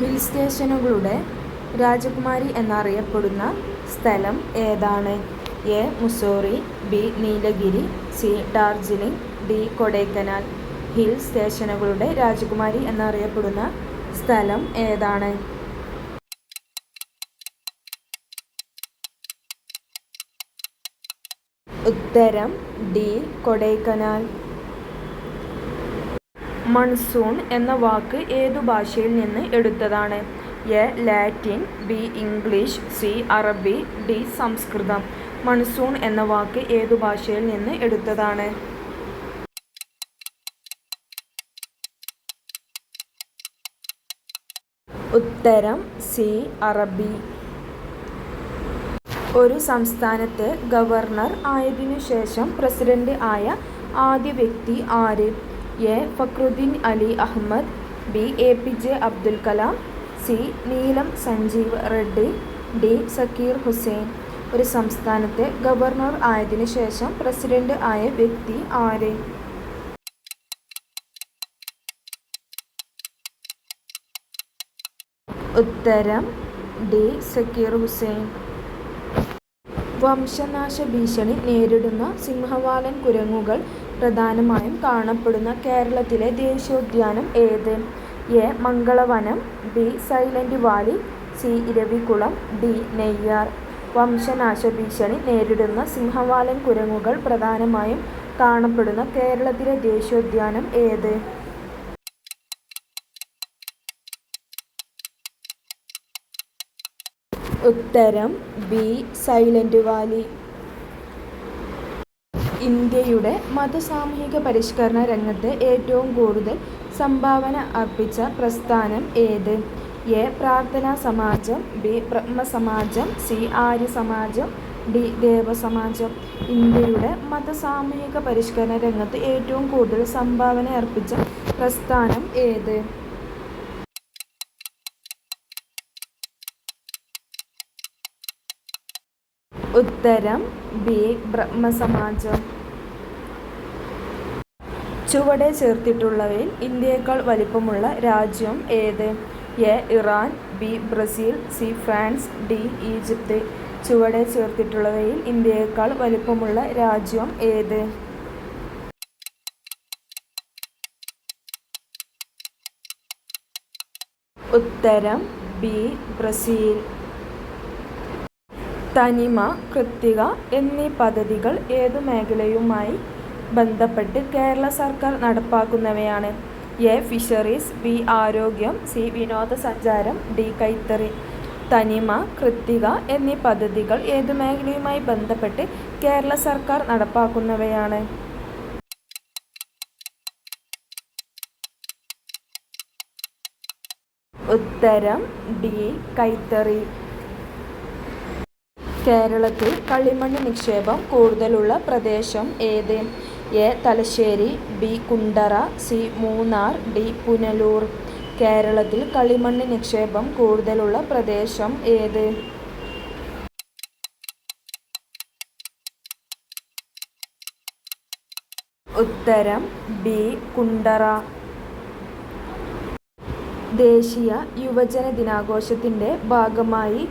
Hill സ്റ്റേഷനുകളുടെ രാജകുമാരി എന്നറിയപ്പെടുന്ന സ്ഥലം ഏതാണ്? A. Mussoorie, B. Nilgiri, C. Darjeeling, D. Kodaikanal. Hill സ്റ്റേഷനുകളുടെ രാജകുമാരി എന്നറിയപ്പെടുന്ന സ്ഥലം ഏതാണ്? ഉത്തരം ഡി. കൊടൈക്കനാൽ. മൺസൂൺ എന്ന വാക്ക് ഏതു ഭാഷയിൽ നിന്ന് എടുത്തതാണ്? A. Latin, B. English, C. അറബി, ഡി. സംസ്കൃതം. മൺസൂൺ എന്ന വാക്ക് ഏതു ഭാഷയിൽ നിന്ന് എടുത്തതാണ്? ഉത്തരം സി. അറബി. ഒരു സംസ്ഥാനത്ത് ഗവർണർ ആയതിനു ശേഷം പ്രസിഡന്റ് ആയ ആദ്യ വ്യക്തി ആര്? A. Fakhruddin Ali Ahmed, B. APJ. Abdul Kalam, C. Neelam Sanjiva Reddy, D. Zakir Hussain. ഒരു സംസ്ഥാനത്തെ ഗവർണർ ആയതിനു ശേഷം പ്രസിഡന്റ് ആയ വ്യക്തി ആര്? ഉത്തരം ഡി. സക്കീർ ഹുസൈൻ. വംശനാശ ഭീഷണി നേരിടുന്ന സിംഹവാലൻ കുരങ്ങുകൾ പ്രധാനമായും കാണപ്പെടുന്ന കേരളത്തിലെ ദേശീയോദ്യാനം ഏത്? A. Mangalavanam, B. Silent Valley, C. Eravikulam, D. Neyyar. വംശനാശ ഭീഷണി നേരിടുന്ന സിംഹവാലൻ കുരങ്ങുകൾ പ്രധാനമായും കാണപ്പെടുന്ന കേരളത്തിലെ ദേശീയോദ്യാനം ഏത്? ഉത്തരം ബി. Silent Valley. ഇന്ത്യയുടെ മതസാമൂഹിക പരിഷ്കരണ രംഗത്ത് ഏറ്റവും കൂടുതൽ സംഭാവന അർപ്പിച്ച പ്രസ്ഥാനം ഏത്? എ. പ്രാർത്ഥനാ സമാജം, ബി. ബ്രഹ്മസമാജം, സി. ആര്യ സമാജം, ഡി. ദേവസമാജം. ഇന്ത്യയുടെ മതസാമൂഹിക പരിഷ്കരണ രംഗത്ത് ഏറ്റവും കൂടുതൽ സംഭാവന അർപ്പിച്ച പ്രസ്ഥാനം ഏത്? ഉത്തരം ബി. ബ്രഹ്മസമാജം. ചുവടെ ചേർത്തിട്ടുള്ളവയിൽ ഇന്ത്യയേക്കാൾ വലിപ്പമുള്ള രാജ്യം ഏത്? A. Iran, B. Brazil, C. France, D. Egypt. ചുവടെ ചേർത്തിട്ടുള്ളവയിൽ ഇന്ത്യയേക്കാൾ വലിപ്പമുള്ള രാജ്യം ഏത്? ഉത്തരം ബി. ബ്രസീൽ. തനിമ, കൃത്തിക എന്നീ പദ്ധതികൾ ഏതു മേഖലയുമായി ബന്ധപ്പെട്ട് കേരള സർക്കാർ നടപ്പാക്കുന്നവയാണ്? എ. Fisheries, B. ആരോഗ്യം, സി. വിനോദസഞ്ചാരം, ഡി. കൈത്തറി. തനിമ, കൃത്തിക എന്നീ പദ്ധതികൾ ഏതു മേഖലയുമായി ബന്ധപ്പെട്ട് കേരള സർക്കാർ നടപ്പാക്കുന്നവയാണ്? ഉത്തരം ഡി. കൈത്തറി. കേരളത്തിൽ കളിമണ്ണ് നിക്ഷേപം കൂടുതലുള്ള പ്രദേശം ഏത്? A. Thalassery, B. Kundara, C. Munnar, D. Punalur. കേരളത്തിൽ കളിമണ്ണ് നിക്ഷേപം കൂടുതലുള്ള പ്രദേശം ഏത്? ഉത്തരം ബി. കുണ്ടറ. ദേശീയ യുവജന ദിനാഘോഷത്തിൻ്റെ ഭാഗമായി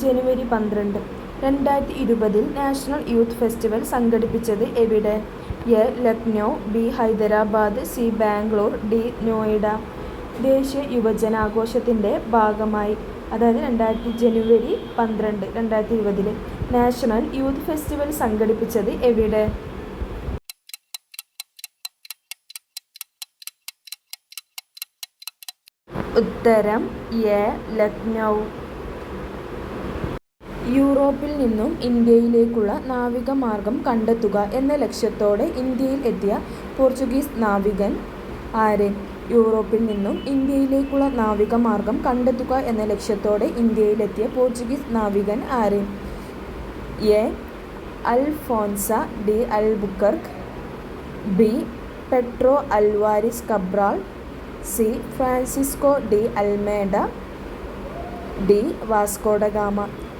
ജനുവരി 12, 2020 നാഷണൽ യൂത്ത് ഫെസ്റ്റിവൽ സംഘടിപ്പിച്ചത് എവിടെ? A. Lucknow, B. Hyderabad, C. Bangalore, D. Noida. ദേശീയ യുവജനാഘോഷത്തിൻ്റെ ഭാഗമായി ജനുവരി 12, 2020 നാഷണൽ യൂത്ത് ഫെസ്റ്റിവൽ സംഘടിപ്പിച്ചത് എവിടെ? ഉത്തരം എ. ലക്നൗ. യൂറോപ്പിൽ നിന്നും ഇന്ത്യയിലേക്കുള്ള നാവിക മാർഗം കണ്ടെത്തുക എന്ന ലക്ഷ്യത്തോടെ ഇന്ത്യയിൽ എത്തിയ പോർച്ചുഗീസ് നാവികൻ ആര്? യൂറോപ്പിൽ നിന്നും ഇന്ത്യയിലേക്കുള്ള നാവിക മാർഗം കണ്ടെത്തുക എന്ന ലക്ഷ്യത്തോടെ ഇന്ത്യയിലെത്തിയ പോർച്ചുഗീസ് നാവികൻ ആര്? A. Alfonso de Albuquerque, B. Pedro Alvares Cabral, C. Francisco de Almeida, D. Vasco da Gama.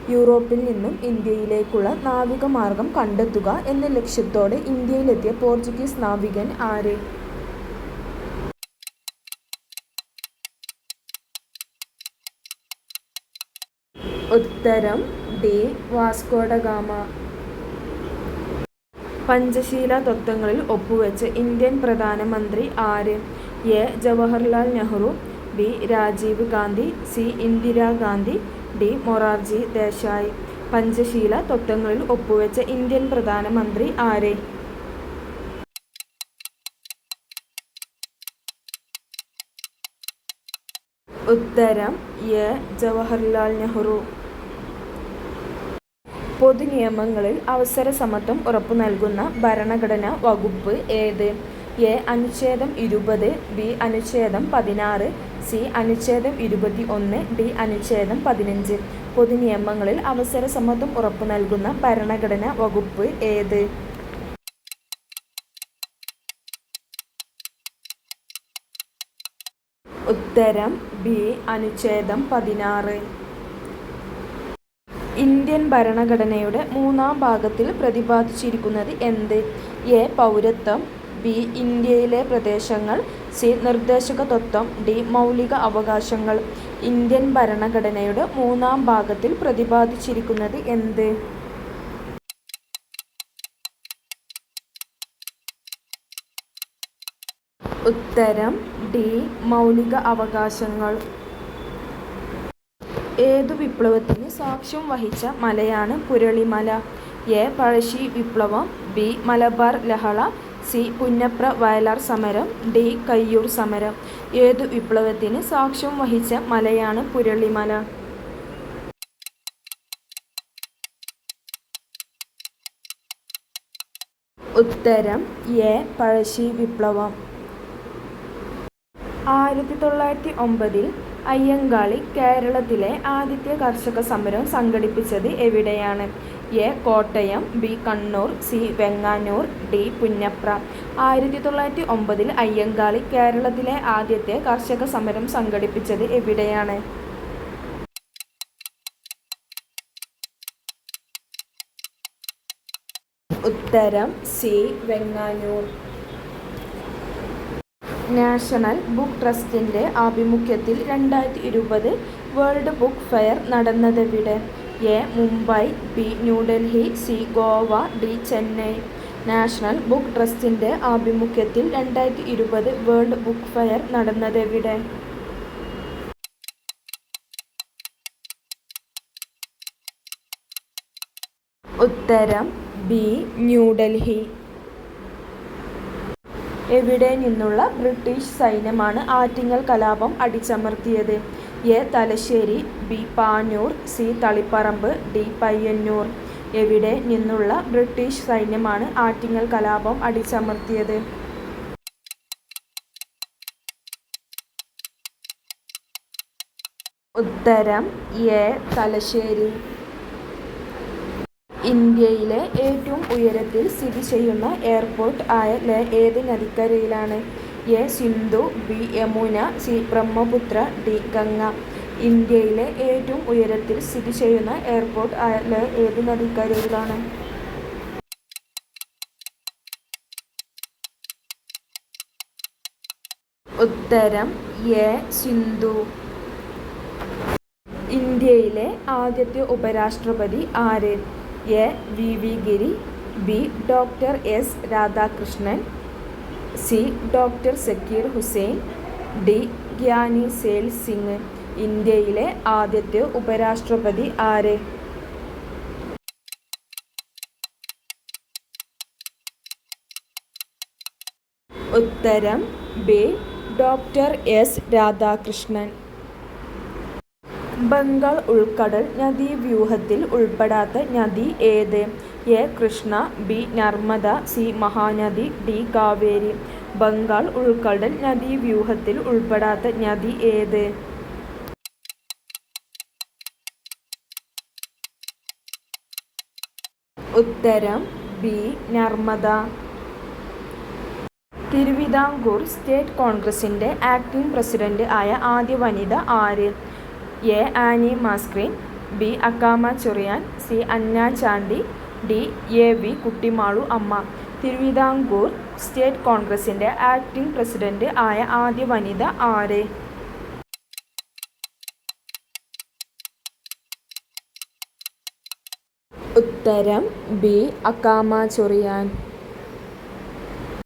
യൂറോപ്പിൽ നിന്നും ഇന്ത്യയിലേക്കുള്ള നാവിക മാർഗം കണ്ടെത്തുക എന്ന ലക്ഷ്യത്തോടെ ഇന്ത്യയിലെത്തിയ പോർച്ചുഗീസ് നാവികൻ ആര്? ഉത്തരം ഡി. Vasco da Gama. പഞ്ചശീല തത്വങ്ങളിൽ ഒപ്പുവെച്ച ഇന്ത്യൻ പ്രധാനമന്ത്രി ആര്? A. Jawaharlal Nehru, B. Rajiv Gandhi, C. Indira Gandhi, D. Morarji Desai. Panchsheel തത്വങ്ങളിൽ ഒപ്പുവെച്ച ഇന്ത്യൻ പ്രധാനമന്ത്രി ആര്? ഉത്തരം എ. ജവഹർലാൽ നെഹ്റു. പൊതുനിയമങ്ങളിൽ അവസരസമത്വം ഉറപ്പുനൽകുന്ന ഭരണഘടനാ വകുപ്പ് ഏത്? എ. അനുച്ഛേദം 20, ബി. അനുച്ഛേദം 16, സി. അനുച്ഛേദം 21, ഡി. അനുച്ഛേദം 15. പൊതുനിയമങ്ങളിൽ അവസരസമത്വം ഉറപ്പുനൽകുന്ന ഭരണഘടനാ വകുപ്പ് ഏത്? ഉത്തരം ബി. അനുച്ഛേദം 16. ഇന്ത്യൻ ഭരണഘടനയുടെ 3-ാം ഭാഗത്തിൽ പ്രതിപാദിച്ചിരിക്കുന്നത് എന്ത്? എ. പൗരത്വം, ബി. ഇന്ത്യയിലെ പ്രദേശങ്ങൾ, സി. നിർദ്ദേശക തത്വം, ഡി. മൗലിക അവകാശങ്ങൾ. ഇന്ത്യൻ ഭരണഘടനയുടെ 3-ാം ഭാഗത്തിൽ പ്രതിപാദിച്ചിരിക്കുന്നത് എന്ത്? ഉത്തരം ഡി. മൗലിക അവകാശങ്ങൾ. ഏതു വിപ്ലവത്തിന് സാക്ഷ്യം വഹിച്ച മലയാണ് പുരളിമല? എ. പഴശ്ശി വിപ്ലവം, ബി. മലബാർ ലഹള, സി. പുന്നപ്ര വയലാർ സമരം, ഡി. കയ്യൂർ സമരം. ഏതു വിപ്ലവത്തിന് സാക്ഷ്യം വഹിച്ച മലയാണ് പുരളിമല? ഉത്തരം എ. പഴശ്ശി വിപ്ലവം. 1909 അയ്യങ്കാളി കേരളത്തിലെ ആദ്യത്തെ കർഷക സമരം സംഘടിപ്പിച്ചത് എവിടെയാണ്? A. Kottayam, B. Kannur, C. Venganoor, D. Punnapra. 1909 Ayyankali കേരളത്തിലെ ആദ്യത്തെ കർഷക സമരം സംഘടിപ്പിച്ചത് എവിടെയാണ്? ഉത്തരം സി. വെങ്ങാനൂർ. നാഷണൽ ബുക്ക് ട്രസ്റ്റിൻ്റെ ആഭിമുഖ്യത്തിൽ 2020 വേൾഡ് ബുക്ക് ഫെയർ നടന്നതെവിടെ? A. Mumbai, B. New Delhi, C. Goa, D. Chennai. National book ട്രസ്റ്റിൻ്റെ ആഭിമുഖ്യത്തിൽ 2020 വേൾഡ് ബുക്ക് ഫെയർ നടന്നതെവിടെ? ഉത്തരം ബി. ന്യൂഡൽഹി. എവിടെ നിന്നുള്ള ബ്രിട്ടീഷ് സൈന്യമാണ് ആറ്റിങ്ങൽ കലാപം അടിച്ചമർത്തിയത്? A. Thalassery, B. Panoor, C. Taliparamba, D. Payyanur. എവിടെ നിന്നുള്ള ബ്രിട്ടീഷ് സൈന്യമാണ് ആറ്റിങ്ങൽ കലാപം അടിച്ചമർത്തിയത്? ഉത്തരം എ. തലശ്ശേരി. ഇന്ത്യയിലെ ഏറ്റവും ഉയരത്തിൽ സ്ഥിതി ചെയ്യുന്ന എയർപോർട്ട് ആയ ഏത് നദിക്കരയിലാണ്? A. Sindhu, B. Yamuna, C. Brahmaputra, D. Ganga. ഇന്ത്യയിലെ ഏറ്റവും ഉയരത്തിൽ സ്ഥിതി ചെയ്യുന്ന എയർപോർട്ട് ആയ ഏത് നദിക്കരയിലാണ്? ഉത്തരം എ. സിന്ധു. ഇന്ത്യയിലെ ആദ്യത്തെ ഉപരാഷ്ട്രപതി ആര്? A. V. V. Giri, B. Doctor S. Radhakrishnan, C. Doctor Zakir Hussain, D. Giani Zail Singh. ഇന്ത്യയിലെ ആദ്യത്തെ ഉപരാഷ്ട്രപതി ആര്? ഉത്തരം B. Doctor S. Radhakrishnan. Bengal ഉൾക്കടൽ നദീവ്യൂഹത്തിൽ ഉൾപ്പെടാത്ത നദി ഏത്? A. Krishna, B. Narmada, C. Mahanadi, D. Kaveri. Bengal ഉൾക്കടൽ നദീവ്യൂഹത്തിൽ ഉൾപ്പെടാത്ത നദി ഏത്? ഉത്തരം ബി. നർമ്മദ. തിരുവിതാംകൂർ സ്റ്റേറ്റ് കോൺഗ്രസിൻ്റെ ആക്ടിംഗ് പ്രസിഡന്റ് ആയ ആദ്യ വനിത ആര്? A. Annie Mascarene, B. Akkamma Cheriyan, C. Anna Chandy, D. A. V. Kuttimalu അമ്മ. തിരുവിതാംകൂർ സ്റ്റേറ്റ് കോൺഗ്രസിൻ്റെ ആക്ടിംഗ് പ്രസിഡന്റ് ആയ ആദ്യ വനിത ആര്? ഉത്തരം ബി. അക്കാമ ചൊറിയാൻ.